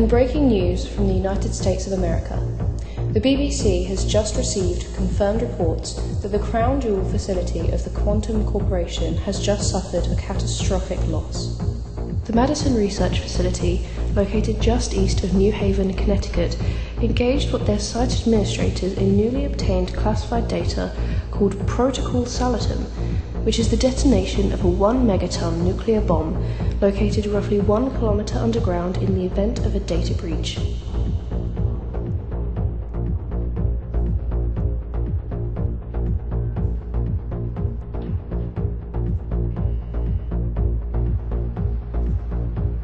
And breaking news from the United States of America. The BBC has just received confirmed reports that the crown jewel facility of the Quantum Corporation has just suffered a catastrophic loss. The Madison Research Facility, located just east of New Haven, Connecticut, engaged with their site administrators in newly obtained classified data called Protocol Salatum, which is the detonation of a 1 megaton nuclear bomb located roughly 1 kilometer underground in the event of a data breach.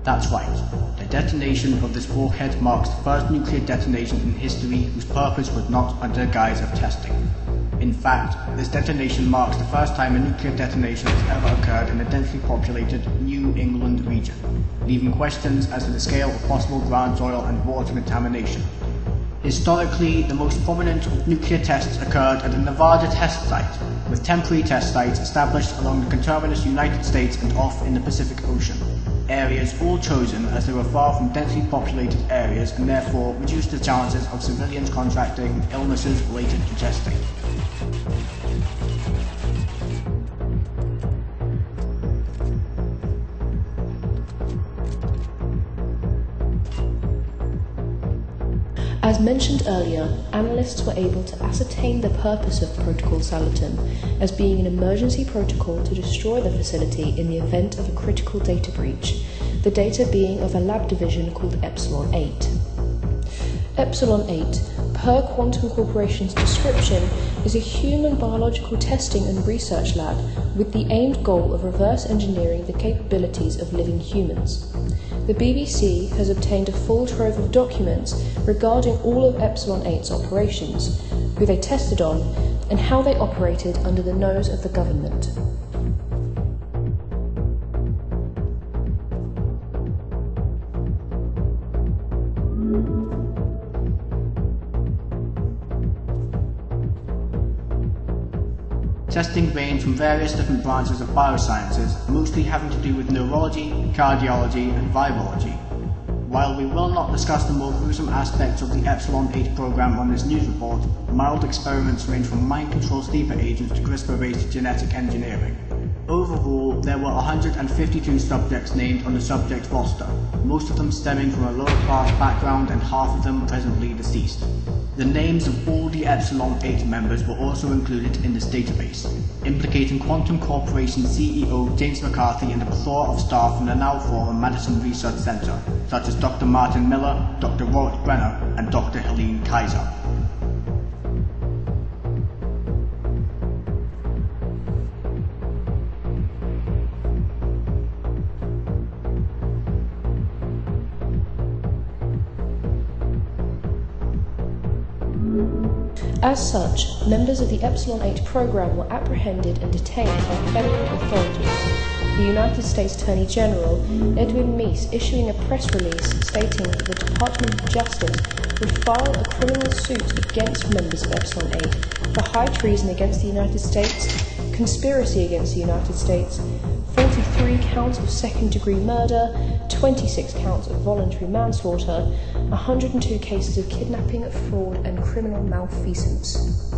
That's right. The detonation of this warhead marks the first nuclear detonation in history whose purpose was not under guise of testing. In fact, this detonation marks the first time a nuclear detonation has ever occurred in a densely populated New England region, leaving questions as to the scale of possible ground soil and water contamination. Historically, the most prominent nuclear tests occurred at the Nevada test site, with temporary test sites established along the conterminous United States and off in the Pacific Ocean. Areas all chosen as they were far from densely populated areas and therefore reduced the chances of civilians contracting illnesses related to testing. As mentioned earlier, analysts were able to ascertain the purpose of Protocol Salatum as being an emergency protocol to destroy the facility in the event of a critical data breach, the data being of a lab division called Epsilon 8. Epsilon 8, per Quantum Corporation's description, is a human biological testing and research lab with the aimed goal of reverse engineering the capabilities of living humans. The BBC has obtained a full trove of documents regarding all of Epsilon 8's operations, who they tested on, and how they operated under the nose of the government. Testing ranged from various different branches of biosciences, mostly having to do with neurology, cardiology, and virology. While we will not discuss the more gruesome aspects of the Epsilon 8 program on this news report, mild experiments range from mind-controlled sleeper agents to CRISPR-based genetic engineering. Overall, there were 152 subjects named on the subject roster, most of them stemming from a lower-class background and half of them presently deceased. The names of all the Epsilon 8 members were also included in this database, implicating Quantum Corporation CEO James McCarthy and a plethora of staff from the now former Madison Research Center, such as Dr. Martin Miller, Dr. Robert Brenner, and Dr. Helene Kaiser. As such, members of the Epsilon 8 program were apprehended and detained by federal authorities, the United States Attorney General Edwin Meese issuing a press release stating that the Department of Justice would file a criminal suit against members of Epsilon 8 for high treason against the United States, conspiracy against the United States, 43 counts of second-degree murder, 26 counts of voluntary manslaughter, 102 cases of kidnapping, fraud, and criminal malfeasance.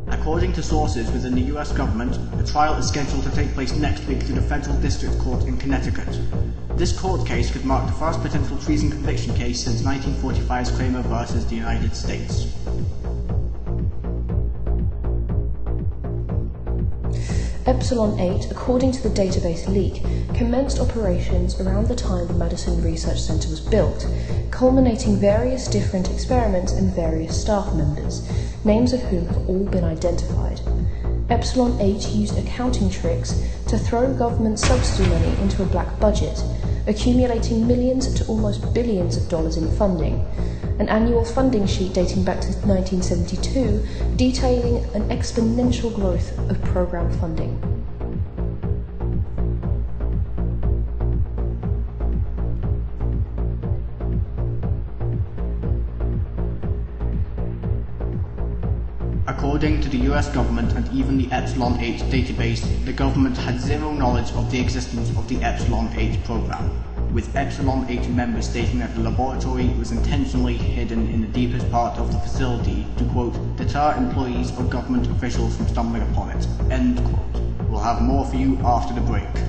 According to sources within the US government, the trial is scheduled to take place next week through the Federal District Court in Connecticut. This court case could mark the first potential treason conviction case since 1945's Kramer versus the United States. Epsilon 8, according to the database leak, commenced operations around the time the Madison Research Center was built, culminating various different experiments and various staff members, names of whom have all been identified. Epsilon 8 used accounting tricks to throw government subsidy money into a black budget, accumulating millions to almost billions of dollars in funding. An annual funding sheet dating back to 1972 detailing an exponential growth of program funding. According to the US government and even the Epsilon 8 database, the government had zero knowledge of the existence of the Epsilon 8 program, with Epsilon 8 members stating that the laboratory was intentionally hidden in the deepest part of the facility to, quote, deter employees or government officials from stumbling upon it, end quote. We'll have more for you after the break.